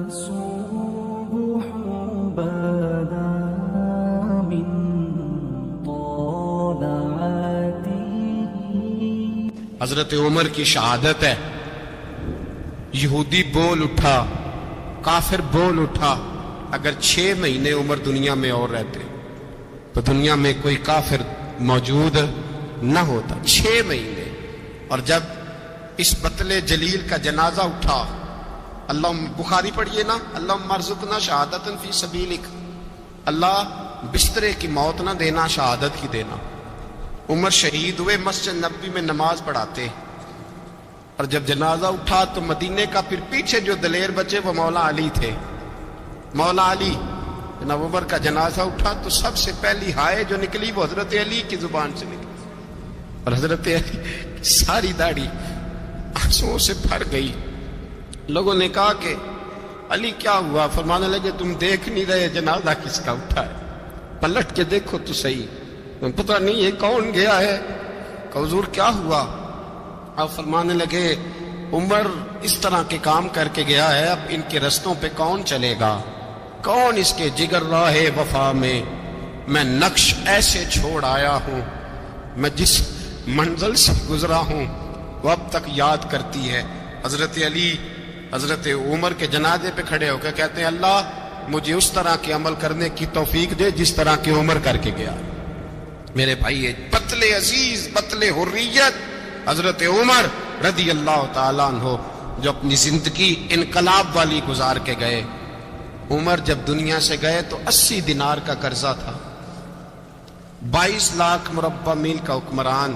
الصبح بدا من طلعته. حضرت عمر کی شہادت ہے. یہودی بول اٹھا، کافر بول اٹھا، اگر 6 مہینے عمر دنیا میں اور رہتے تو دنیا میں کوئی کافر موجود نہ ہوتا. 6 مہینے. اور جب اس بطل جلیل کا جنازہ اٹھا، اللہ بخاری پڑھیے نا، اللہم ارزقنا شہادۃ فی سبیلک، اللہ بسترے کی موت نہ دینا، شہادت کی دینا. عمر شہید ہوئے، مسجد نبوی میں نماز پڑھاتے، اور جب جنازہ اٹھا تو مدینے کا پھر پیچھے جو دلیر بچے وہ مولا علی تھے. مولا علی، جناب عمر کا جنازہ اٹھا تو سب سے پہلی ہائے جو نکلی وہ حضرت علی کی زبان سے نکلی، اور حضرت علی ساری داڑھی آنسوؤں سے بھر گئی. لوگوں نے کہا کہ علی کیا ہوا؟ فرمانے لگے تم دیکھ نہیں رہے جنازہ کس کا اٹھا ہے، پلٹ کے دیکھو تو صحیح، پتہ نہیں یہ کون گیا ہے. کہ حضور کیا ہوا؟ آپ فرمانے لگے عمر اس طرح کے کام کر کے گیا ہے، اب ان کے رستوں پہ کون چلے گا؟ کون اس کے جگر راہ وفا میں؟ میں نقش ایسے چھوڑ آیا ہوں، میں جس منزل سے گزرا ہوں وہ اب تک یاد کرتی ہے. حضرت علی حضرت عمر کے جنازے پہ کھڑے ہو کے کہتے ہیں اللہ مجھے اس طرح کے عمل کرنے کی توفیق دے جس طرح کے عمر کر کے گیا. میرے بھائی بطل عزیز، بطل حریت حضرت عمر رضی اللہ تعالیٰ عنہ، جو اپنی زندگی انقلاب والی گزار کے گئے. عمر جب دنیا سے گئے تو 80 دینار کا قرضہ تھا، 22 لاکھ مربع میل کا حکمران.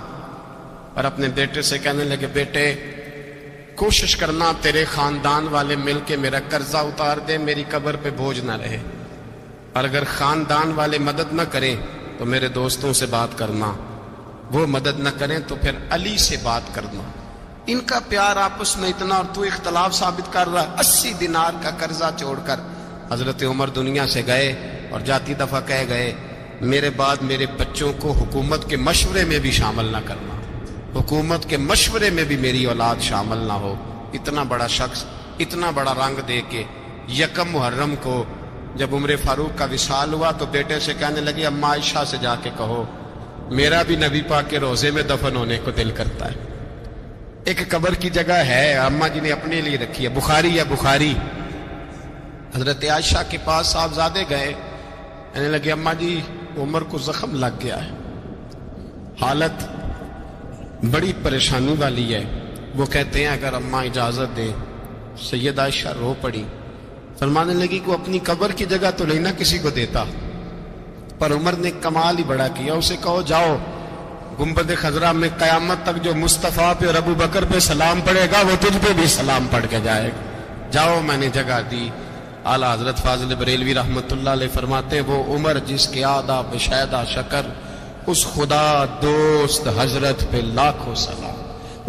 اور اپنے بیٹے سے کہنے لگے بیٹے کوشش کرنا تیرے خاندان والے مل کے میرا قرضہ اتار دے، میری قبر پہ بوجھ نہ رہے، اور اگر خاندان والے مدد نہ کریں تو میرے دوستوں سے بات کرنا، وہ مدد نہ کریں تو پھر علی سے بات کرنا. ان کا پیار آپس میں اتنا، اور تو اختلاف ثابت کر رہا. 80 دینار کا قرضہ چھوڑ کر حضرت عمر دنیا سے گئے، اور جاتی دفعہ کہہ گئے میرے بعد میرے بچوں کو حکومت کے مشورے میں بھی شامل نہ کرنا، حکومت کے مشورے میں بھی میری اولاد شامل نہ ہو. اتنا بڑا شخص اتنا بڑا رنگ دے کے 1 محرم کو جب عمر فاروق کا وصال ہوا تو بیٹے سے کہنے لگے اما عائشہ سے جا کے کہو میرا بھی نبی پاک کے روضے میں دفن ہونے کو دل کرتا ہے. ایک قبر کی جگہ ہے اماں جی نے اپنے لیے رکھی ہے، بخاری ہے بخاری. حضرت عائشہ کے پاس صاحبزادے گئے، کہنے لگے اماں جی عمر کو زخم لگ گیا ہے، حالت بڑی پریشانی والی ہے. وہ کہتے ہیں اگر اماں اجازت دیں. سید عائشہ رو پڑی، فرمانے لگی کو اپنی قبر کی جگہ تو نہیں نہ کسی کو دیتا. پر عمر نے کمال ہی بڑا کیا، اسے کہو جاؤ گنبد خضرا میں قیامت تک جو مصطفیٰ پہ اور ابو بکر پہ سلام پڑے گا وہ تجھ پہ بھی سلام پڑھ کے جائے گا، جاؤ میں نے جگہ دی. اعلیٰ حضرت فاضل بریلوی رحمۃ اللہ علیہ فرماتے ہیں وہ عمر جس کے آداب شیدہ شکر، اس خدا دوست حضرت پہ لاکھوں سلام،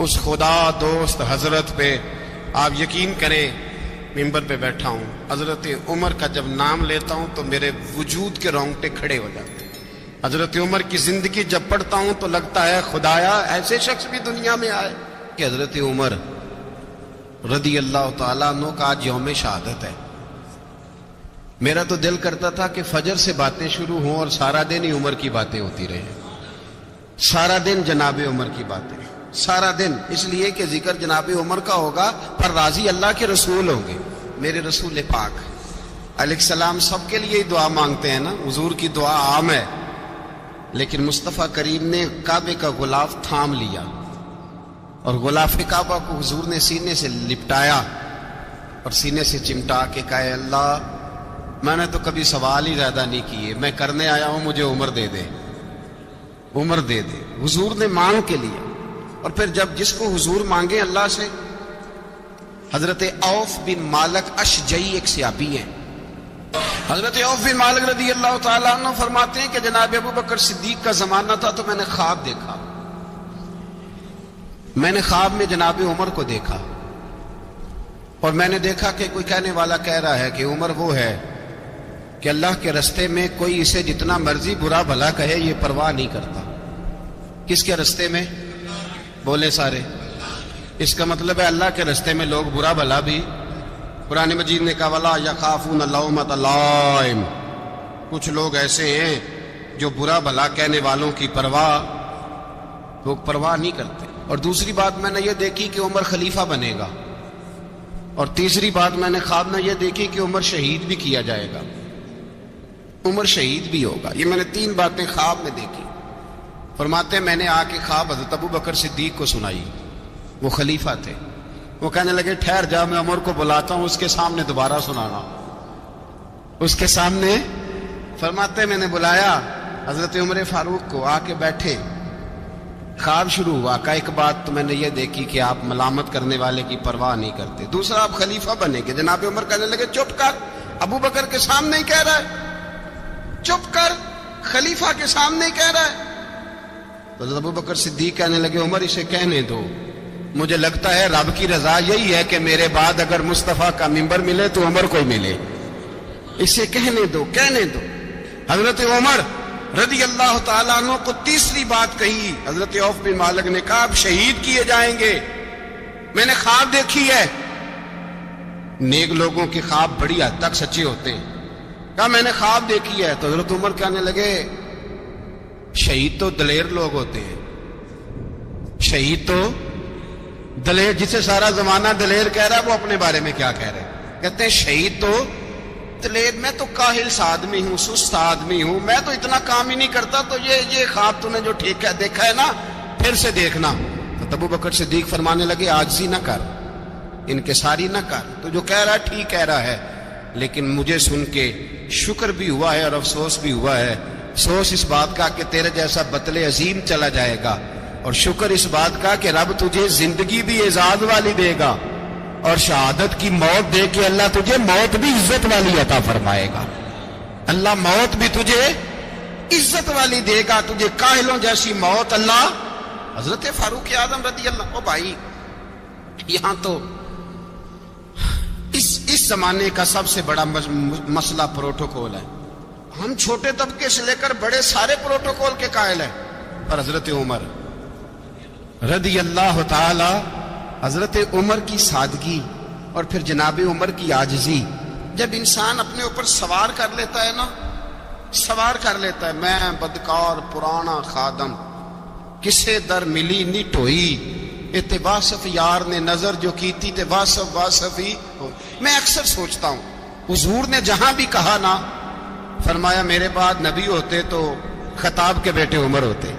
اس خدا دوست حضرت پہ. آپ یقین کریں ممبر پہ بیٹھا ہوں، حضرت عمر کا جب نام لیتا ہوں تو میرے وجود کے رونگٹے کھڑے ہو جاتے ہیں. حضرت عمر کی زندگی جب پڑھتا ہوں تو لگتا ہے خدایا ایسے شخص بھی دنیا میں آئے. کہ حضرت عمر رضی اللہ تعالیٰ عنہ کا آج یوم شہادت ہے. میرا تو دل کرتا تھا کہ فجر سے باتیں شروع ہوں اور سارا دن ہی عمر کی باتیں ہوتی رہیں، سارا دن جناب عمر کی باتیں، سارا دن. اس لیے کہ ذکر جناب عمر کا ہوگا پر راضی اللہ کے رسول ہوں گے. میرے رسول پاک علیہ السلام سب کے لیے ہی دعا مانگتے ہیں نا، حضور کی دعا عام ہے، لیکن مصطفیٰ کریم نے کعبے کا غلاف تھام لیا اور غلاف کعبہ کو حضور نے سینے سے لپٹایا اور سینے سے چمٹا کے کہا اللہ میں نے تو کبھی سوال ہی زیادہ نہیں کیے، میں کرنے آیا ہوں، مجھے عمر دے دے، عمر دے دے. حضور نے مانگ کے لیا. اور پھر جب جس کو حضور مانگے اللہ سے، حضرت عوف بن مالک اشجعی ایک صحابی ہیں، حضرت عوف بن مالک رضی اللہ تعالیٰ عنہ فرماتے ہیں کہ جناب ابو بکر صدیق کا زمانہ تھا تو میں نے خواب دیکھا، میں نے خواب میں جناب عمر کو دیکھا، اور میں نے دیکھا کہ کوئی کہنے والا کہہ رہا ہے کہ عمر وہ ہے کہ اللہ کے رستے میں کوئی اسے جتنا مرضی برا بھلا کہے یہ پرواہ نہیں کرتا. کس کے رستے میں؟ بولے سارے. اس کا مطلب ہے اللہ کے رستے میں لوگ برا بھلا بھی قرآن مجید نے کہا وَلَا يَخَافُونَ لَوْمَةَ لَائِمٍ، کچھ لوگ ایسے ہیں جو برا بھلا کہنے والوں کی لوگ پرواہ نہیں کرتے۔ اور دوسری بات میں نے یہ دیکھی کہ عمر خلیفہ بنے گا، اور تیسری بات میں نے خواب میں یہ دیکھی کہ عمر شہید بھی کیا جائے گا، عمر شہید بھی ہوگا۔ یہ میں نے 3 باتیں خواب میں دیکھی۔ فرماتے ہیں میں نے آ کے خواب حضرت ابو بکر صدیق کو سنائی، وہ خلیفہ تھے۔ وہ کہنے لگے ٹھہر جا، میں عمر کو بلاتا ہوں، اس کے سامنے دوبارہ سنانا، اس کے سامنے۔ فرماتے ہیں میں نے بلایا حضرت عمر فاروق کو، آ کے بیٹھے، خواب شروع ہوا۔ کہا ایک بات تو میں نے یہ دیکھی کہ آپ ملامت کرنے والے کی پرواہ نہیں کرتے، دوسرا آپ خلیفہ بنے گے۔ جناب عمر کہنے لگے چپ کر، ابو بکر کے سامنے ہی کہہ رہا ہے، چپ کر، خلیفہ کے سامنے ہی کہہ رہا ہے۔ تو حضرت ابو بکر صدیق کہنے لگے عمر اسے کہنے دو، مجھے لگتا ہے رب کی رضا یہی ہے کہ میرے بعد اگر مصطفیٰ کا منبر ملے تو عمر کو ملے، اسے کہنے دو، کہنے دو۔ حضرت عمر رضی اللہ تعالیٰ عنہ کو تیسری بات کہی۔ حضرت عوف بن مالک نے کہا آپ شہید کیے جائیں گے، میں نے خواب دیکھی ہے۔ نیک لوگوں کے خواب بڑی حد تک سچے ہوتے ہیں۔ کہا میں نے خواب دیکھی ہے۔ تو حضرت عمر کہنے لگے شہید تو دلیر لوگ ہوتے ہیں، شہید تو دلیر، جسے سارا زمانہ دلیر کہہ رہا ہے وہ اپنے بارے میں کیا کہہ رہے ہیں؟ کہتے ہیں شہید تو دلیر، میں تو کاہل سا آدمی ہوں، سست آدمی ہوں، میں تو اتنا کام ہی نہیں کرتا، تو یہ خواب تو نے جو ٹھیک ہے دیکھا ہے نا، پھر سے دیکھنا۔ تو ابو بکر صدیق فرمانے لگے عاجزی نہ کر، انکساری نہ کر، تو جو کہہ رہا ہے ٹھیک کہہ رہا ہے، لیکن مجھے سن کے شکر بھی ہوا ہے اور افسوس بھی ہوا ہے۔ افسوس اس بات کا کہ تیرے جیسا بطل عظیم چلا جائے گا، اور شکر اس بات کا کہ رب تجھے زندگی بھی اعزاز والی دے گا، اور شہادت کی موت دے کے اللہ تجھے موت بھی عزت والی عطا فرمائے گا۔ اللہ موت بھی تجھے عزت والی دے گا، تجھے کاہلوں جیسی موت اللہ۔ حضرت فاروق اعظم رضی اللہ، او بھائی یہاں تو اس زمانے کا سب سے بڑا مسئلہ پروٹوکول ہے۔ ہم چھوٹے طبقے سے لے کر بڑے سارے پروٹوکول کے قائل ہیں، پر حضرت عمر رضی اللہ تعالی، حضرت عمر کی سادگی اور پھر جناب عمر کی عاجزی، جب انسان اپنے اوپر سوار کر لیتا ہے نا، سوار کر لیتا ہے، میں بدکار پرانا خادم، کسے در ملی نی ٹوئی، تے واصف یار نے نظر جو کیتی تے واصف ہی ہو۔ میں اکثر سوچتا ہوں حضور نے جہاں بھی کہا نا، فرمایا میرے بعد نبی ہوتے تو خطاب کے بیٹے عمر ہوتے۔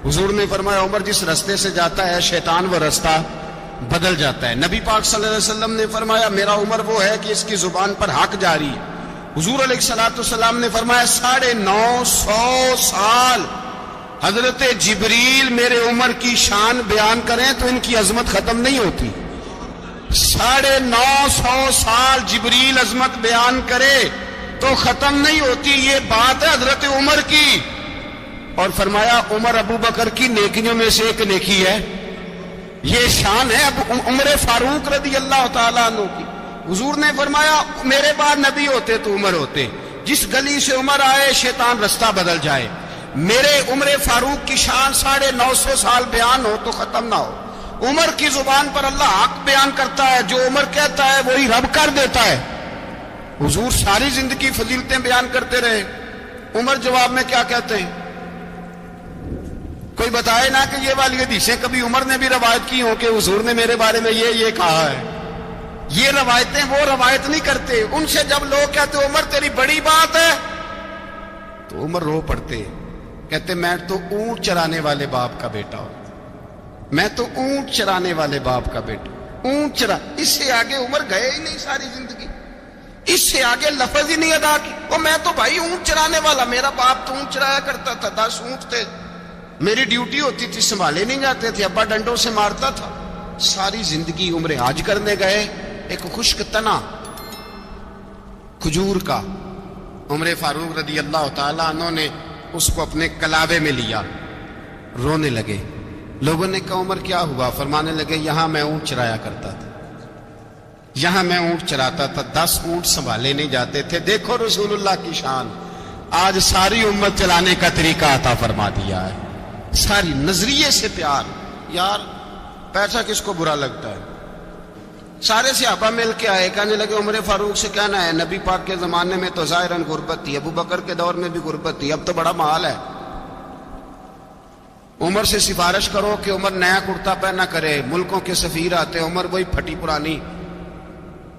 حضور نے فرمایا عمر جس رستے سے جاتا ہے شیطان وہ رستہ بدل جاتا ہے۔ نبی پاک صلی اللہ علیہ وسلم نے فرمایا میرا عمر وہ ہے کہ اس کی زبان پر حق جاری ہے۔ حضور علیہ السلام نے فرمایا 950 سال حضرت جبریل میرے عمر کی شان بیان کریں تو ان کی عظمت ختم نہیں ہوتی۔ 950 سال جبریل عظمت بیان کرے تو ختم نہیں ہوتی۔ یہ بات ہے حضرت عمر کی، اور فرمایا عمر ابو بکر کی نیکیوں میں سے ایک نیکی ہے، یہ شان ہے اب عمر فاروق رضی اللہ تعالیٰ عنہ کی۔ حضور نے فرمایا میرے بعد نبی ہوتے تو عمر ہوتے، جس گلی سے عمر آئے شیطان رستہ بدل جائے۔ میرے عمر فاروق کی شان 950 سال بیان ہو تو ختم نہ ہو۔ عمر کی زبان پر اللہ حق بیان کرتا ہے، جو عمر کہتا ہے وہی رب کر دیتا ہے۔ حضور ساری زندگی فضیلتیں بیان کرتے رہے، عمر جواب میں کیا کہتے ہیں؟ کوئی بتائے نا کہ یہ والی حدیثیں کبھی عمر نے بھی روایت کی ہوں کہ حضور نے میرے بارے میں یہ کہا ہے۔ یہ روایتیں وہ روایت نہیں کرتے، ان سے جب لوگ کہتے عمر تیری بڑی بات ہے تو عمر رو پڑتے، کہتے میں تو اونٹ چرانے والے باپ کا بیٹا ہوں، میں تو اونٹ چرانے والے باپ کا بیٹا، اونٹ چرا۔ اس سے آگے عمر گئے ہی نہیں ساری زندگی، اس سے آگے لفظ ہی نہیں ادا کی۔ وہ میں تو بھائی اونٹ چرانے والا، میرا باپ تو اونٹ چرایا کرتا تھا، 10 اونٹ تھے، میری ڈیوٹی ہوتی تھی، سنبھالے نہیں جاتے تھے، ابا ڈنڈوں سے مارتا تھا۔ ساری زندگی عمر حج کرنے گئے، ایک خشک تنا کھجور کا عمر فاروق رضی اللہ تعالیٰ عنہ نے اس کو اپنے کلابے میں لیا، رونے لگے۔ لوگوں نے کہا عمر کیا ہوا؟ فرمانے لگے یہاں میں اونٹ چرایا کرتا تھا، یہاں میں اونٹ چراتا تھا، 10 اونٹ سنبھالے نہیں جاتے تھے۔ دیکھو رسول اللہ کی شان، آج ساری امت چلانے کا طریقہ عطا فرما دیا ہے، ساری نظریے سے پیار۔ یار پیسہ کس کو برا لگتا ہے؟ سارے صحابہ مل کے آئے، کہنے لگے عمر فاروق سے کہنا ہے نبی پاک کے زمانے میں تو ظاہراً غربت تھی، ابو بکر کے دور میں بھی غربت تھی، اب تو بڑا مال ہے، عمر سے سفارش کرو کہ عمر نیا کرتا پہنا کرے۔ ملکوں کے سفیر آتے، عمر وہی پھٹی پرانی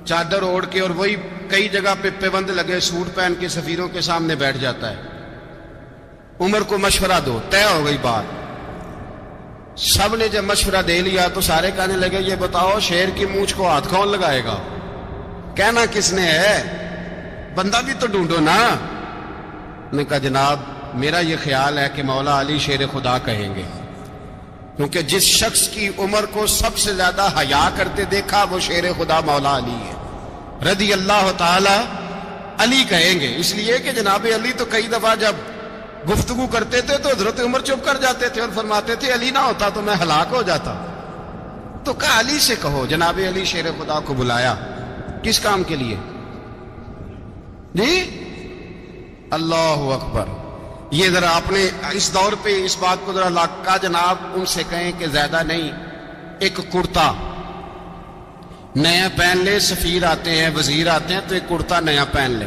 چادر اوڑھ کے اور وہی کئی جگہ پہ پیبند لگے سوٹ پہن کے سفیروں کے سامنے بیٹھ جاتا ہے۔ عمر کو مشورہ دو، طے ہو گئی بات۔ سب نے جب مشورہ دے لیا تو سارے کہنے لگے یہ بتاؤ شیر کی مونچھ کو ہاتھ کون لگائے گا؟ کہنا کس نے ہے؟ بندہ بھی تو ڈھونڈو نا۔ نے کہا جناب میرا یہ خیال ہے کہ مولا علی شیر خدا کہیں گے، کیونکہ جس شخص کی عمر کو سب سے زیادہ حیا کرتے دیکھا وہ شیر خدا مولا علی ہے رضی اللہ تعالی علی کہیں گے، اس لیے کہ جناب علی تو کئی دفعہ جب گفتگو کرتے تھے تو حضرت عمر چپ کر جاتے تھے اور فرماتے تھے علی نہ ہوتا تو میں ہلاک ہو جاتا۔ تو کہا علی سے کہو۔ جناب علی شیر خدا کو بلایا، کس کام کے لیے؟ جی اللہ اکبر۔ یہ ذرا آپ نے اس دور پہ اس بات کو ذرا کہا جناب ان سے کہیں کہ زیادہ نہیں، ایک کرتا نیا پہن لے، سفیر آتے ہیں وزیر آتے ہیں تو ایک کرتا نیا پہن لے۔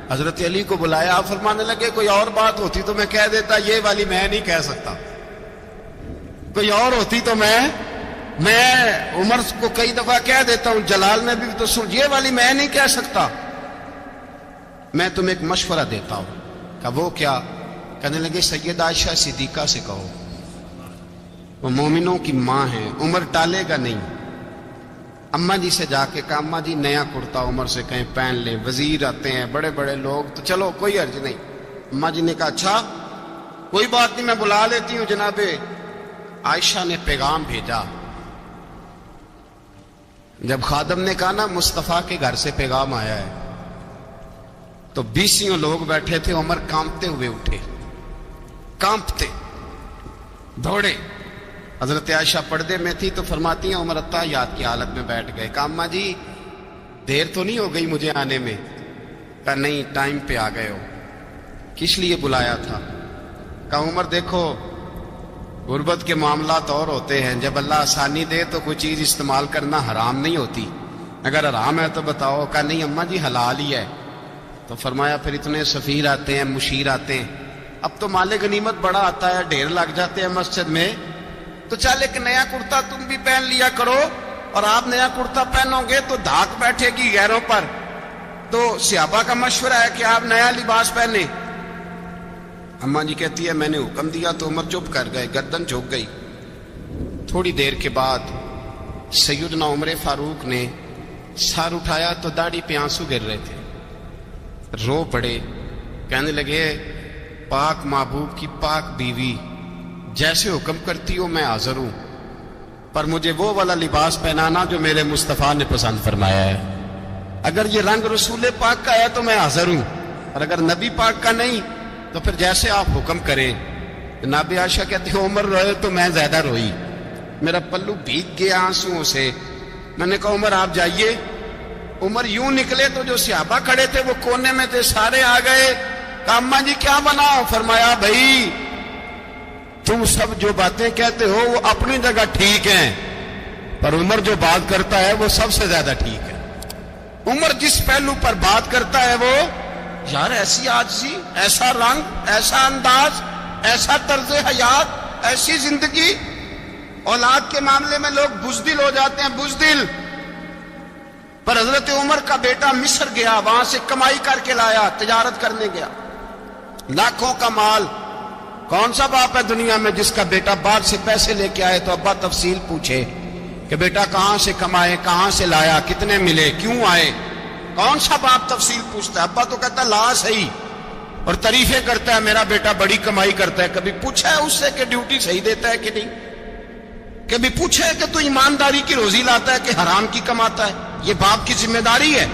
حضرت علی کو بلایا، آپ فرمانے لگے کوئی اور بات ہوتی تو میں کہہ دیتا، یہ والی میں نہیں کہہ سکتا، کوئی اور ہوتی تو میں عمر کو کئی دفعہ کہہ دیتا ہوں، جلال نے بھی تو سن، یہ والی میں نہیں کہہ سکتا، میں تمہیں ایک مشورہ دیتا ہوں۔ کہا وہ کیا؟ کہنے لگے سیدہ عائشہ صدیقہ سے کہو، وہ مومنوں کی ماں ہیں، عمر ٹالے گا نہیں۔ اماں جی سے جا کے کہا اماں جی نیا کرتا عمر سے کہیں پہن لیں، وزیر آتے ہیں بڑے بڑے لوگ تو چلو کوئی حرج نہیں۔ اماں جی نے کہا اچھا کوئی بات نہیں میں بلا لیتی ہوں۔ جناب عائشہ نے پیغام بھیجا، جب خادم نے کہا نا مصطفیٰ کے گھر سے پیغام آیا ہے تو 20 لوگ بیٹھے تھے، عمر کانپتے ہوئے اٹھے، کانپتے دوڑے۔ حضرت عائشہ پردے میں تھی تو فرماتی ہیں عمر اتحیات کی حالت میں بیٹھ گئے۔ کہا اماں جی دیر تو نہیں ہو گئی مجھے آنے میں؟ کہا نہیں ٹائم پہ آ گئے ہو، کس لیے بلایا تھا؟ کہا عمر دیکھو غربت کے معاملات اور ہوتے ہیں، جب اللہ آسانی دے تو کوئی چیز استعمال کرنا حرام نہیں ہوتی، اگر حرام ہے تو بتاؤ۔ کہا نہیں اماں جی حلال ہی ہے۔ تو فرمایا پھر اتنے سفیر آتے ہیں مشیر آتے ہیں، اب تو مال غنیمت بڑا آتا ہے، ڈھیر لگ جاتے ہیں مسجد میں، تو چل ایک نیا کرتا تم بھی پہن لیا کرو، اور آپ نیا کرتا پہنو گے تو دھاک بیٹھے گی غیروں پر، تو صحابہ کا مشورہ ہے کہ آپ نیا لباس پہنے۔ اماں جی کہتی ہے میں نے حکم دیا تو عمر چپ کر گئے، گردن جھک گئی۔ تھوڑی دیر کے بعد سیدنا عمر فاروق نے سر اٹھایا تو داڑھی پہ آنسو گر رہے تھے، رو پڑے، کہنے لگے پاک محبوب کی پاک بیوی جیسے حکم کرتی ہو میں حاضر ہوں، پر مجھے وہ والا لباس پہنانا جو میرے مصطفیٰ نے پسند فرمایا ہے، اگر یہ رنگ رسول پاک کا ہے تو میں حاضر ہوں، اور اگر نبی پاک کا نہیں تو پھر جیسے آپ حکم کریں۔ جناب عائشہ کہتے ہیں عمر روئے تو میں زیادہ روئی، میرا پلو بھیگ گیا آنسوؤں سے۔ میں نے کہا عمر آپ جائیے۔ عمر یوں نکلے تو جو صحابہ کھڑے تھے وہ کونے میں تھے، سارے آ گئے۔ کہا اماں جی کیا بناؤ؟ فرمایا بھائی تم سب جو باتیں کہتے ہو وہ اپنی جگہ ٹھیک ہیں، پر عمر جو بات کرتا ہے وہ سب سے زیادہ ٹھیک ہے۔ عمر جس پہلو پر بات کرتا ہے وہ یار ایسی عاجزی، ایسا رنگ، ایسا انداز، ایسا طرز حیات، ایسی زندگی، اولاد کے معاملے میں لوگ بزدل ہو جاتے ہیں، بزدل، پر حضرت عمر کا بیٹا مصر گیا، وہاں سے کمائی کر کے لایا، تجارت کرنے گیا، لاکھوں کا مال۔ کون سا باپ ہے دنیا میں جس کا بیٹا باپ سے پیسے لے کے آئے تو ابا تفصیل پوچھے کہ بیٹا کہاں سے کمائے، کہاں سے لایا، کتنے ملے، کیوں آئے؟ کون سا باپ تفصیل پوچھتا ہے؟ ابا تو کہتا لا صحیح اور تعریفیں کرتا ہے میرا بیٹا بڑی کمائی کرتا ہے۔ کبھی پوچھا ہے اس سے کہ ڈیوٹی صحیح دیتا ہے کہ نہیں؟ کبھی پوچھا ہے کہ تو ایمانداری کی روزی لاتا ہے کہ حرام کی کماتا ہے؟ یہ باپ کی ذمہ داری ہے،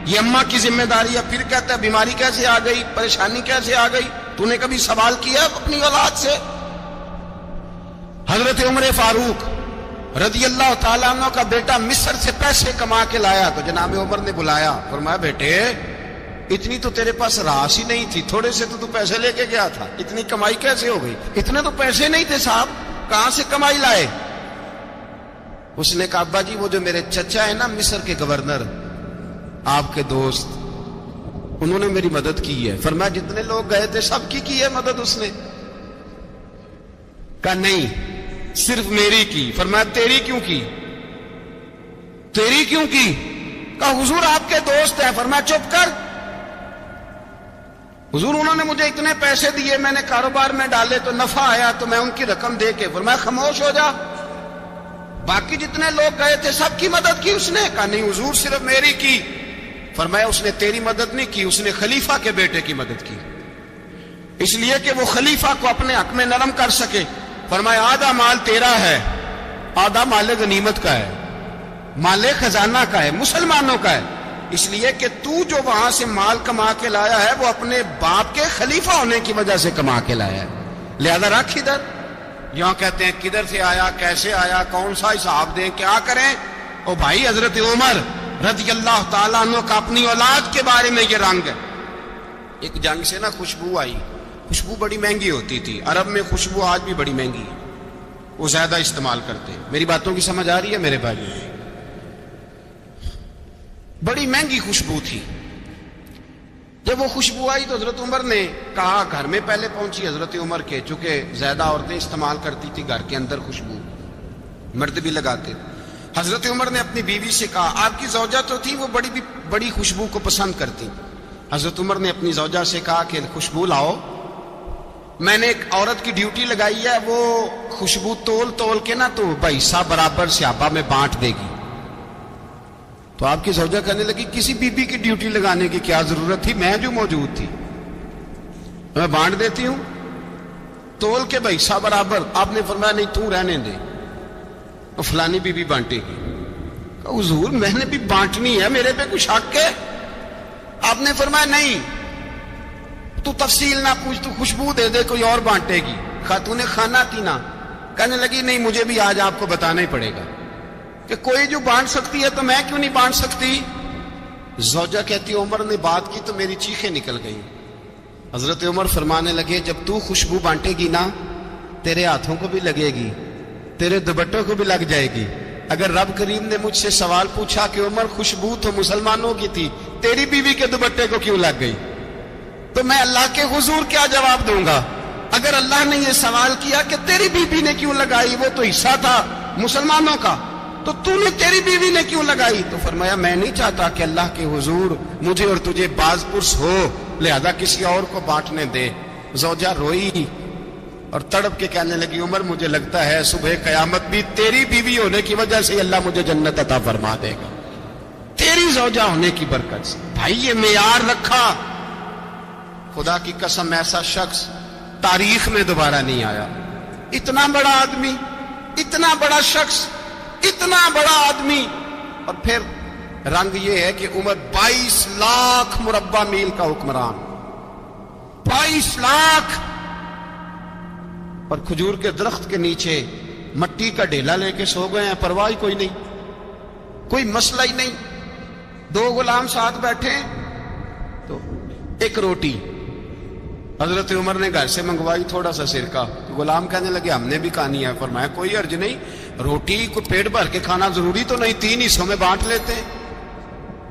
یہ اماں کی ذمہ داری ہے۔ پھر کہتا ہے بیماری کیسے آ گئی، پریشانی کیسے آ گئی؟ تو نے کبھی سوال کیا اپنی اولاد سے؟ حضرت عمر فاروق رضی اللہ تعالیٰ عنہ کا بیٹا مصر سے پیسے کما کے لایا تو جناب عمر نے بلایا، فرمایا بیٹے اتنی تو تیرے پاس راس ہی نہیں تھی، تھوڑے سے تو پیسے لے کے گیا تھا، اتنی کمائی کیسے ہو گئی؟ اتنے تو پیسے نہیں تھے صاحب، کہاں سے کمائی لائے؟ اس نے کہا ابا جی وہ جو میرے چچا ہے نا مصر کے گورنر آپ کے دوست انہوں نے میری مدد کی ہے. فرمایا جتنے لوگ گئے تھے سب کی ہے مدد اس نے؟ کہا نہیں صرف میری کی. فرمایا تیری کیوں کی؟ تیری کیوں کی؟ کہا حضور آپ کے دوست ہیں. فرمایا چپ کر حضور انہوں نے مجھے اتنے پیسے دیے میں نے کاروبار میں ڈالے تو نفع آیا تو میں ان کی رقم دے کے. فرمایا خاموش ہو جا باقی جتنے لوگ گئے تھے سب کی مدد کی اس نے؟ کہا نہیں حضور صرف میری کی. فرمایا اس نے تیری مدد نہیں کی اس نے خلیفہ کے بیٹے کی مدد کی اس لیے کہ وہ خلیفہ کو اپنے حق میں نرم کر سکے. فرمایا آدھا مال تیرا ہے آدھا مال غنیمت کا ہے مال خزانہ کا ہے مسلمانوں کا ہے اس لیے کہ تو جو وہاں سے مال کما کے لایا ہے وہ اپنے باپ کے خلیفہ ہونے کی وجہ سے کما کے لایا ہے لہذا رکھ ادھر. یہاں کہتے ہیں کدھر سے آیا کیسے آیا کون سا حساب دیں کیا کریں. او بھائی حضرت عمر رضی اللہ تعالیٰ عنہ کا اپنی اولاد کے بارے میں یہ رنگ ہے. ایک جنگ سے نا خوشبو آئی. خوشبو بڑی مہنگی ہوتی تھی عرب میں خوشبو آج بھی بڑی مہنگی ہے وہ زیادہ استعمال کرتے ہیں. میری باتوں کی سمجھ آ رہی ہے میرے بھائی؟ بڑی مہنگی خوشبو تھی. جب وہ خوشبو آئی تو حضرت عمر نے کہا گھر میں پہلے پہنچی حضرت عمر کے چونکہ زیادہ عورتیں استعمال کرتی تھی گھر کے اندر خوشبو مرد بھی لگاتے. حضرت عمر نے اپنی بیوی سے کہا آپ کی زوجہ تو تھی وہ بڑی خوشبو کو پسند کرتی. حضرت عمر نے اپنی زوجہ سے کہا کہ خوشبو لاؤ میں نے ایک عورت کی ڈیوٹی لگائی ہے وہ خوشبو تول کے نا تو حصہ برابر صحابہ میں بانٹ دے گی. تو آپ کی زوجہ کہنے لگی کسی بی بی کی ڈیوٹی لگانے کی کیا ضرورت تھی میں جو موجود تھی میں بانٹ دیتی ہوں تول کے حصہ برابر. آپ نے فرمایا نہیں تو رہنے دے فلانی بی بی بانٹے گی. حضور میں نے بھی بانٹنی ہے میرے پہ کچھ حق ہے؟ آپ نے فرمایا نہیں تو تفصیل نہ پوچھ تو خوشبو دے دے کوئی اور بانٹے گی. خاتون کھانا تھی نا کہنے لگی نہیں مجھے بھی آج آپ کو بتانا ہی پڑے گا کہ کوئی جو بانٹ سکتی ہے تو میں کیوں نہیں بانٹ سکتی. زوجہ کہتی عمر نے بات کی تو میری چیخیں نکل گئی. حضرت عمر فرمانے لگے جب تو خوشبو بانٹے گی نا تیرے ہاتھوں کو بھی لگے گی تیرے دوپٹوں کو بھی لگ جائے گی. اگر رب کریم نے مجھ سے سوال پوچھا کہ عمر خوشبو تو مسلمانوں کی تھی تیری بیوی کے دوپٹے کو کیوں لگ گئی تو میں اللہ کے حضور کیا جواب دوں گا. اگر اللہ نے یہ سوال کیا کہ تیری بیوی نے کیوں لگائی وہ تو حصہ تھا مسلمانوں کا تو نے تیری بیوی نے کیوں لگائی. تو فرمایا میں نہیں چاہتا کہ اللہ کے حضور مجھے اور تجھے باز پرس ہو لہذا کسی اور کو بانٹنے دے. زوجہ روئی اور تڑپ کے کہنے لگی عمر مجھے لگتا ہے صبح قیامت بھی تیری بیوی ہونے کی وجہ سے اللہ مجھے جنت عطا فرما دے گا تیری زوجہ ہونے کی برکت سے. بھائی یہ معیار رکھا خدا کی قسم ایسا شخص تاریخ میں دوبارہ نہیں آیا. اتنا بڑا آدمی اتنا بڑا شخص اتنا بڑا آدمی اور پھر رنگ یہ ہے کہ عمر 22 لاکھ مربع میل کا حکمران 22 لاکھ اور کھجور کے درخت کے نیچے مٹی کا ڈھیلا لے کے سو گئے ہیں پرواہ کوئی نہیں کوئی مسئلہ ہی نہیں. 2 غلام ساتھ بیٹھے تو ایک روٹی حضرت عمر نے گھر سے منگوائی تھوڑا سا سرکہ. غلام کہنے لگے ہم نے بھی کھانی ہے. فرمایا کوئی حرج نہیں روٹی کو پیٹ بھر کے کھانا ضروری تو نہیں 3 حصوں میں بانٹ لیتے.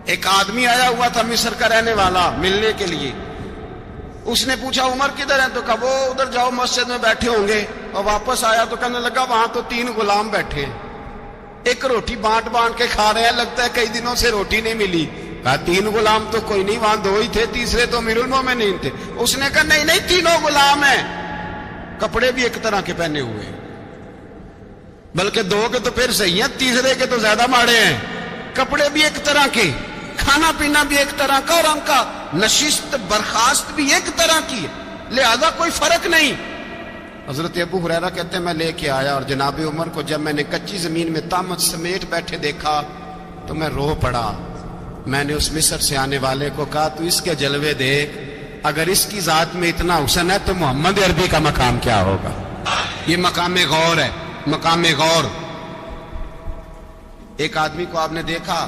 ایک آدمی آیا ہوا تھا مصر کا رہنے والا ملنے کے لیے. اس نے پوچھا عمر کدھر ہیں تو کہا وہ ادھر جاؤ مسجد میں بیٹھے ہوں گے. اور واپس آیا تو کہنے لگا وہاں تو 3 غلام بیٹھے ہیں ایک روٹی بانٹ کے کھا رہے ہیں لگتا ہے کئی دنوں سے روٹی نہیں ملی. کہا 3 غلام تو کوئی نہیں وہاں 2 ہی تھے تیسرے تو امیر المومنین تھے. اس نے کہا نہیں 3 غلام ہیں کپڑے بھی ایک طرح کے پہنے ہوئے ہیں بلکہ 2 کے تو پھر صحیح ہیں تیسرے کے تو زیادہ ماڑے ہیں. کپڑے بھی ایک طرح کے کھانا پینا بھی ایک طرح کا اور ان کا نشست برخاست بھی ایک طرح کی ہے لہذا کوئی فرق نہیں. حضرت ابو ہریرہ کہتے ہیں میں لے کے آیا اور جناب عمر کو جب میں نے کچی زمین میں تامت سمیٹ بیٹھے دیکھا تو میں رو پڑا. میں نے اس مصر سے آنے والے کو کہا تو اس کے جلوے دیکھ اگر اس کی ذات میں اتنا حسن ہے تو محمد عربی کا مقام کیا ہوگا. یہ مقام غور ہے مقام غور. ایک آدمی کو آپ نے دیکھا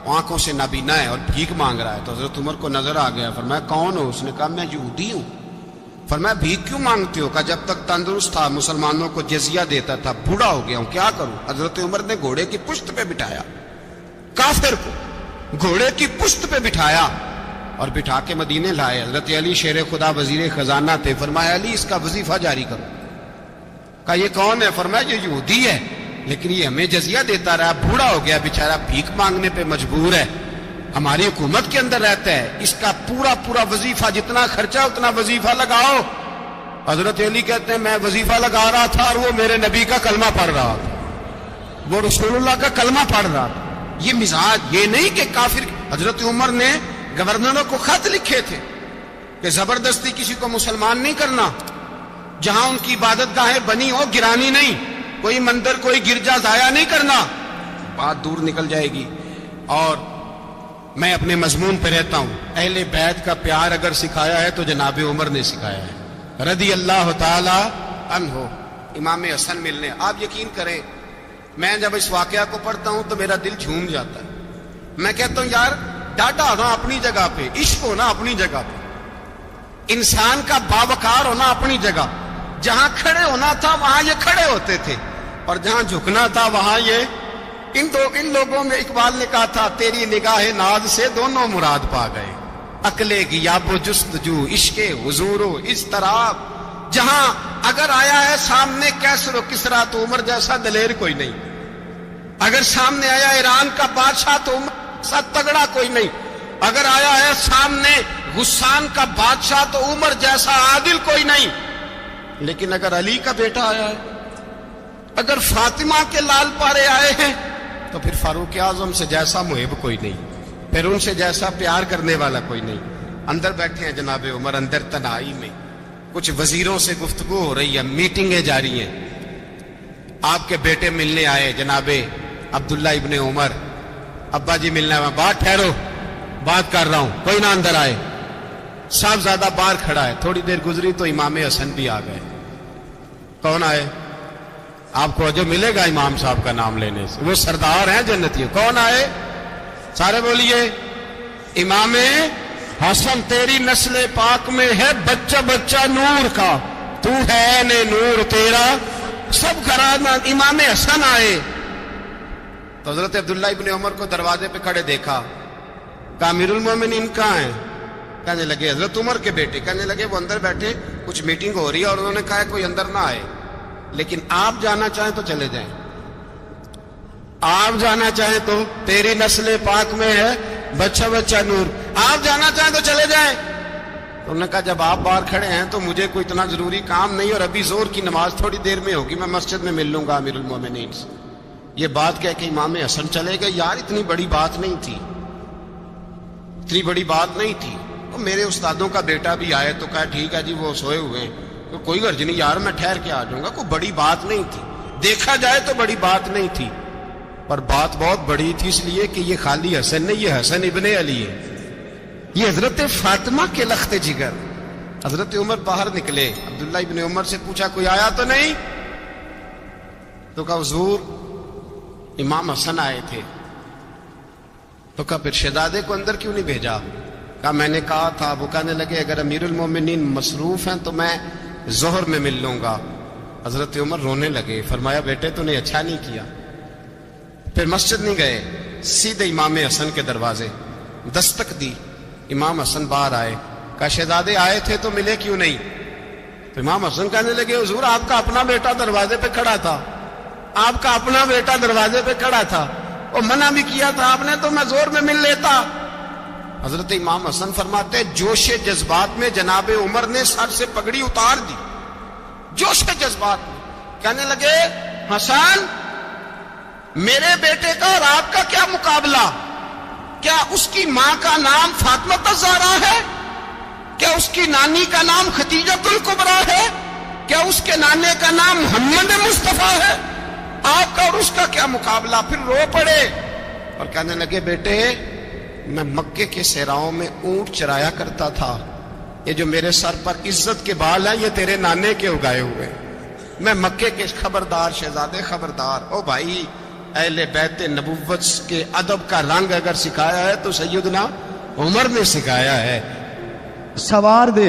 آنکھوں سے نابینا ہے اور بھیک مانگ رہا ہے تو حضرت عمر کو نظر آ گیا. فرمایا کون ہو؟ اس نے کہا میں یہودی ہوں. فرمایا بھیک کیوں مانگتے ہو؟ کہا جب تک تندرست تھا مسلمانوں کو جزیہ دیتا تھا، بوڑھا ہو گیا ہوں کیا کروں؟ حضرت عمر نے گھوڑے کی پشت پہ بٹھایا، کافر کو گھوڑے کی پشت پہ بٹھایا اور بٹھا کے مدینے لائے۔ حضرت علی شیر خدا وزیر خزانہ تھے، فرمایا علی اس کا وظیفہ جاری کرو۔ کہا یہ کون ہے؟ فرمایا یہ یہودی ہے لیکن یہ ہمیں جزیہ دیتا رہا، بوڑھا ہو گیا بیچارہ، بھیک مانگنے پہ مجبور ہے، ہماری حکومت کے اندر رہتا ہے، اس کا پورا وظیفہ جتنا خرچہ اتنا وظیفہ لگاؤ۔ حضرت علی کہتے ہیں میں وظیفہ لگا رہا تھا اور وہ میرے نبی کا کلمہ پڑھ رہا تھا، وہ رسول اللہ کا کلمہ پڑھ رہا تھا۔ یہ مزاج، یہ نہیں کہ کافر۔ حضرت عمر نے گورنروں کو خط لکھے تھے کہ زبردستی کسی کو مسلمان نہیں کرنا، جہاں ان کی عبادت گاہیں بنی ہو گرانی نہیں، کوئی مندر کوئی گرجا ضائع نہیں کرنا، بات دور نکل جائے گی۔ اور میں اپنے مضمون پہ رہتا ہوں، اہل بیت کا پیار اگر سکھایا ہے تو جناب عمر نے سکھایا ہے رضی اللہ تعالی عنہ۔ امام حسن ملنے، آپ یقین کریں میں جب اس واقعہ کو پڑھتا ہوں تو میرا دل جھوم جاتا ہے، میں کہتا ہوں یار ڈاٹا ہونا اپنی جگہ پہ، عشق ہونا اپنی جگہ پہ، انسان کا باوقار ہونا اپنی جگہ، جہاں کھڑے ہونا تھا وہاں یہ کھڑے ہوتے تھے اور جہاں جھکنا تھا وہاں یہ ان لوگوں میں اقبال نے کہا تھا تیری نگاہ ناز سے دونوں مراد پا گئے، عقل غیاب و جستجو، عشق حضور و اضطراب۔ جہاں اگر آیا ہے سامنے کیسر و کسرا تو عمر جیسا دلیر کوئی نہیں، اگر سامنے آیا ایران کا بادشاہ تو عمر جیسا تگڑا کوئی نہیں، اگر آیا ہے سامنے غسان کا بادشاہ تو عمر جیسا عادل کوئی نہیں، لیکن اگر علی کا بیٹا آیا ہے، اگر فاطمہ کے لال پارے آئے ہیں تو پھر فاروق اعظم سے جیسا محب کوئی نہیں، پھر ان سے جیسا پیار کرنے والا کوئی نہیں۔ اندر بیٹھے ہیں جناب عمر، اندر تنہائی میں کچھ وزیروں سے گفتگو ہو رہی ہے، میٹنگیں جاری ہیں۔ آپ کے بیٹے ملنے آئے جناب عبداللہ ابن عمر، ابا جی ملنا ہے، بات ٹھہرو بات کر رہا ہوں، کوئی نہ اندر آئے۔ صاحبزادہ باہر کھڑا ہے، تھوڑی دیر گزری تو امام حسن بھی آ گئے۔ کون آئے؟ آپ کو جو ملے گا امام صاحب کا نام لینے سے، وہ سردار ہیں جنتی۔ کون آئے؟ سارے بولیے امام حسن، تیری نسل پاک میں ہے بچہ بچہ نور کا، تو ہے نے نور تیرا سب گھرانہ۔ امام حسن آئے تو حضرت عبداللہ ابن عمر کو دروازے پہ کھڑے دیکھا، کہا امیر المومنین کہاں ہیں؟ کہنے لگے حضرت عمر کے بیٹے، کہنے لگے وہ اندر بیٹھے، کچھ میٹنگ ہو رہی ہے اور انہوں نے کہا کوئی اندر نہ آئے، لیکن آپ جانا چاہیں تو چلے جائیں، آپ جانا چاہیں تو، تیری نسل پاک میں ہے بچہ بچہ نور، آپ جانا چاہیں تو چلے جائیں۔ تو انہوں نے کہا جب آپ باہر کھڑے ہیں تو مجھے کوئی اتنا ضروری کام نہیں، اور ابھی زور کی نماز تھوڑی دیر میں ہوگی، میں مسجد میں مل لوں گا امیر المومنین سے۔ یہ بات کہہ کے امام حسن چلے گئے۔ یار اتنی بڑی بات نہیں تھی، اتنی بڑی بات نہیں تھی۔ تو میرے استادوں کا بیٹا بھی آئے تو کہا ٹھیک ہے جی وہ سوئے ہوئے ہیں، تو کوئی غرض نہیں یار میں ٹھہر کے آ جاؤں گا، کوئی بڑی بات نہیں تھی، دیکھا جائے تو بڑی بات نہیں تھی، پر بات بہت بڑی تھی اس لیے کہ یہ خالی حسن نہیں، یہ حسن ابن علی ہے، یہ حضرت فاطمہ کے لخت جگر۔ حضرت عمر باہر نکلے، عبداللہ ابن عمر سے پوچھا کوئی آیا تو نہیں؟ تو کہا حضور امام حسن آئے تھے۔ تو کہا پھر شہزادے کو اندر کیوں نہیں بھیجا؟ کہا میں نے کہا تھا۔ وہ کہنے لگے اگر امیر المومنین مصروف ہیں تو میں ظہر میں مل لوں گا۔ حضرت عمر رونے لگے، فرمایا بیٹے تو نے اچھا نہیں کیا۔ پھر مسجد نہیں گئے، سیدھے امام حسن کے دروازے دستک دی، امام حسن باہر آئے، کہا شہزادے آئے تھے تو ملے کیوں نہیں؟ تو امام حسن کہنے لگے حضور آپ کا اپنا بیٹا دروازے پہ کھڑا تھا، آپ کا اپنا بیٹا دروازے پہ کھڑا تھا، اور منع بھی کیا تھا آپ نے تو میں زور میں مل لیتا۔ حضرت امام حسن فرماتے جوش جذبات میں جناب عمر نے سر سے پگڑی اتار دی، جوش جذبات میں کہنے لگے حسن میرے بیٹے کا اور آپ کا کیا مقابلہ؟ کیا اس کی ماں کا نام فاطمہ الزہرا ہے؟ کیا اس کی نانی کا نام خدیجۃ الکبریٰ ہے؟ کیا اس کے نانے کا نام محمد مصطفیٰ ہے؟ آپ کا اور اس کا کیا مقابلہ؟ پھر رو پڑے اور کہنے لگے بیٹے میں مکے کے صحراؤں میں اونٹ چرایا کرتا تھا، یہ جو میرے سر پر عزت کے بال ہیں یہ تیرے نانے کے اگائے ہوئے، میں مکے کے خبردار شہزادے خبردار۔ او بھائی اہل بیت نبوت کے ادب کا رنگ اگر سکھایا ہے تو سیدنا عمر نے سکھایا ہے۔ سوار دے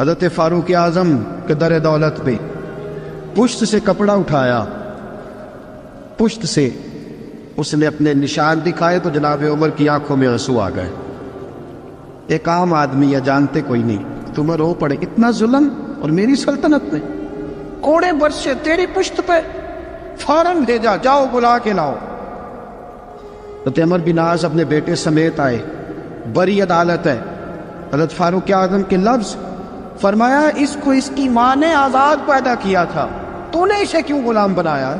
حضرت فاروق اعظم کے در دولت پہ پشت سے کپڑا اٹھایا، پشت سے اس نے اپنے نشان دکھائے تو جناب عمر کی آنکھوں میں آنسو آ گئے۔ ایک عام آدمی یا جانتے کوئی نہیں، تم رو پڑے، اتنا ظلم اور میری سلطنت میں، کوڑے برسے تیری پشت پہ، فوراً بھیجا، جاؤ بلا کے لاؤ۔ حضرت عمر بن عاص اپنے بیٹے سمیت آئے، بڑی عدالت ہے، حضرت فاروق اعظم کے لفظ، فرمایا اس کو اس کی ماں نے آزاد پیدا کیا تھا، تو نے اسے کیوں غلام بنایا؟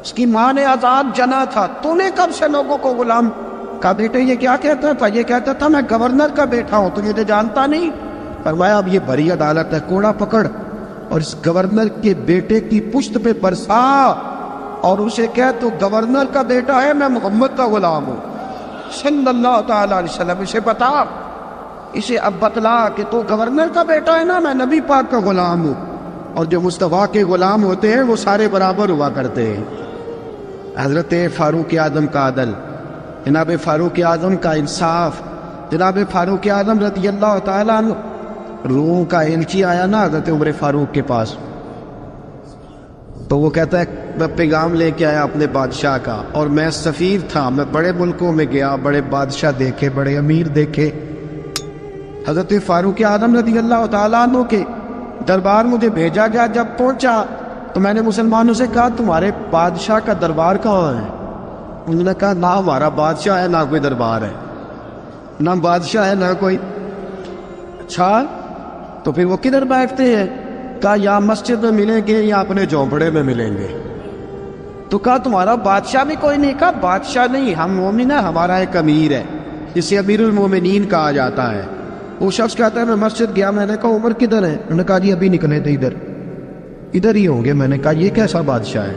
اس کی ماں نے آزاد جنا تھا، تو نے کب سے لوگوں کو غلام؟ کہا بیٹے یہ کیا کہتا تھا؟ یہ کہتا تھا میں گورنر کا بیٹا ہوں، تو یہ تو جانتا نہیں۔ فرمایا اب یہ بڑی عدالت ہے، کوڑا پکڑ اور اس گورنر کے بیٹے کی پشت پہ برسا اور اسے کہہ تو گورنر کا بیٹا ہے، میں محمد کا غلام ہوں صلی اللہ تعالی علیہ وسلم۔ اسے بتا، اسے اب بتلا کہ تو گورنر کا بیٹا ہے نا، میں نبی پاک کا غلام ہوں، اور جو مصطفیٰ کے غلام ہوتے ہیں وہ سارے برابر ہوا کرتے ہیں۔ حضرت فاروق اعظم کا عدل، جناب فاروق اعظم کا انصاف، جناب فاروق اعظم رضی اللہ تعالیٰ عنہ، روم کا ایلچی آیا نا حضرت عمر فاروق کے پاس، تو وہ کہتا ہے میں پیغام لے کے آیا اپنے بادشاہ کا، اور میں سفیر تھا، میں بڑے ملکوں میں گیا، بڑے بادشاہ دیکھے، بڑے امیر دیکھے۔ حضرت فاروق اعظم رضی اللہ تعالیٰ عنہ کے دربار مجھے بھیجا گیا، جب پہنچا تو میں نے مسلمانوں سے کہا تمہارے بادشاہ کا دربار کہاں ہے؟ انہوں نے کہا نہ ہمارا بادشاہ ہے نہ کوئی دربار ہے، نہ بادشاہ ہے نہ کوئی۔ اچھا تو پھر وہ کدھر بیٹھتے ہیں؟ کہا یا مسجد میں ملیں گے یا اپنے جھونپڑے میں ملیں گے۔ تو کہا تمہارا بادشاہ بھی کوئی نہیں؟ کہا بادشاہ نہیں، ہم مومن ہیں، ہمارا ایک امیر ہے جسے امیر المومنین کہا جاتا ہے۔ وہ شخص کہتا ہے میں مسجد گیا، میں نے کہا عمر کدھر ہے؟ انہوں نے کہا جی ابھی نکلے تھے ادھر ہی ہوں گے۔ میں نے کہا یہ کیسا بادشاہ ہے؟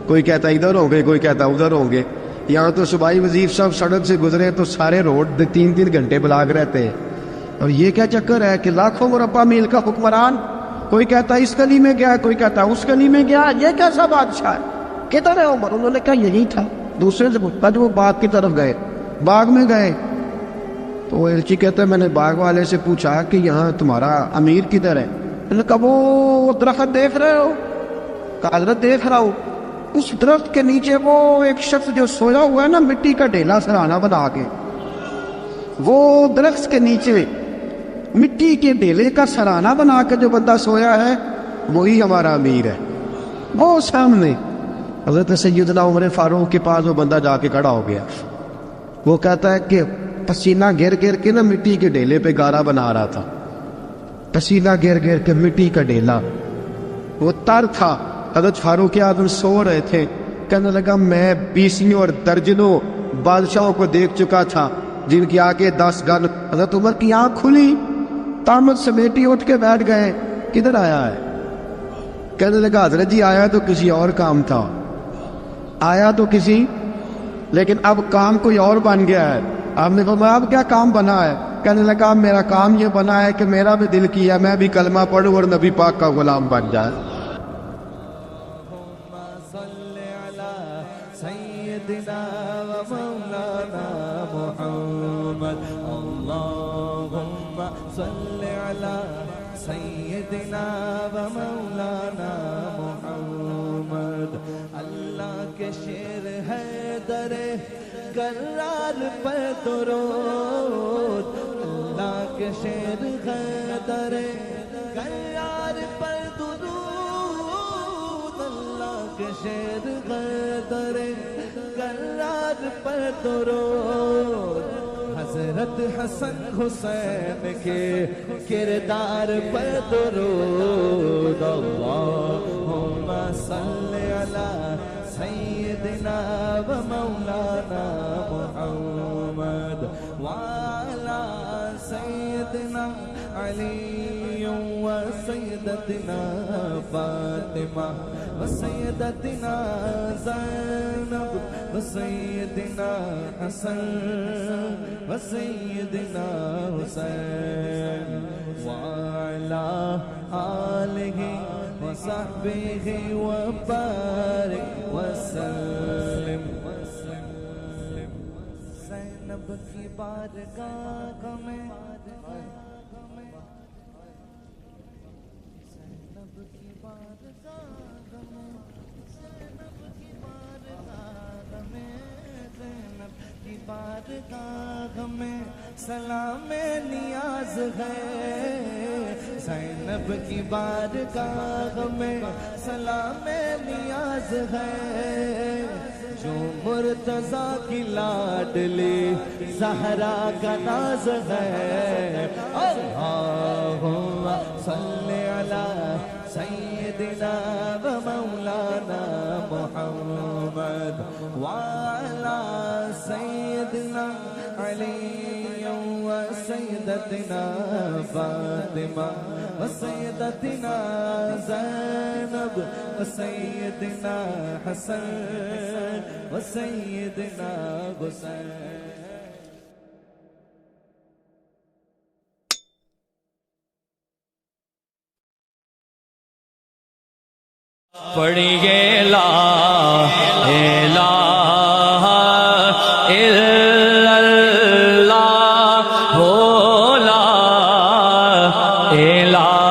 کوئی کہتا ادھر ہوں گے، کوئی کہتا ادھر ہوں گے۔ یہاں تو صوبائی وزیر صاحب سڑک سے گزرے تو سارے روڈ 3 گھنٹے بلاک رہتے ہیں، اور یہ کیا چکر ہے کہ لاکھوں مربع میل کا حکمران، کوئی کہتا اس گلی میں گیا، کوئی کہتا اس گلی میں گیا، یہ کیسا بادشاہ ہے؟ کدھر ہے عمر؟ انہوں نے کہا یہی تھا۔ دوسرے سے پوچھتا جو وہ باغ کی طرف گئے، باغ میں گئے تو وہ ایلچی کہتا ہے میں نے باغ والے سے پوچھا کہ یہاں تمہارا امیر کدھر ہے؟ انہوں نے کہا وہ درخت دیکھ رہے ہو؟ کہا حضرت دیکھ رہا ہوں۔ اس درخت کے نیچے وہ ایک شخص جو سویا ہوا ہے نا، مٹی کا ڈھیلا سرہانہ بنا کے، وہ درخت کے نیچے مٹی کے ڈھیلے کا سرہانہ بنا کے جو بندہ سویا ہے وہی ہمارا امیر ہے۔ وہ سامنے حضرت سیدنا عمر فاروق کے پاس وہ بندہ جا کے کھڑا ہو گیا، وہ کہتا ہے کہ پسینہ گر گر کے نا مٹی کے ڈھیلے پہ گارا بنا رہا تھا، پسینہ گر گر کے مٹی کا ڈھیلا، وہ تر تھا۔ حضرت فاروق اعظم سو رہے تھے، کہنے لگا میں 20 اور درجنوں بادشاہوں کو دیکھ چکا تھا جن کی آگے 10 گن۔ حضرت عمر کی آنکھ کھلی، طامت سمیٹی اٹھ کے بیٹھ گئے، کدھر آیا ہے؟ کہنے لگا حضرت جی آیا تو کسی اور کام تھا، آیا تو کسی، لیکن اب کام کوئی اور بن گیا ہے۔ آپ نے فرمایا اب کیا کام بنا ہے؟ کہنے لگا میرا کام یہ بنا ہے کہ میرا بھی دل کیا میں بھی کلمہ پڑھوں اور نبی پاک کا غلام بن جائے۔ اللہ کے شیر ہے درے کرار پر درود، اللہ کے شیر ہے درے کرار پر درود، اللہ کے شیر ہے درے کرار پر درود، حضرت حسن حسین کے کردار پر درود، اللہم صلی علی سیدنا و مولانا محمد وعلی سیدنا علی و سیدتنا فاطمہ و سیدتنا زینب و سیدنا حسن و سیدنا حسین وعلی آلہ وصحبہ وبارک وسلم۔ زینب کی بارگاہ میں بارگاہ میں سلام نیاز ہے زینب کی بارگاہ میں سلام نیاز ہے جو مرتضیٰ کی لاڈلی زہرا کا ناز ہے اللہم صلی علی سیدنا و مولانا محمد وعلی سیدنا علی و سیدتنا فاطمہ و سیدتنا زینب و سیدنا حسن و سیدنا حسین پڑھیے لا الہ الا اللہ ہو لا الہ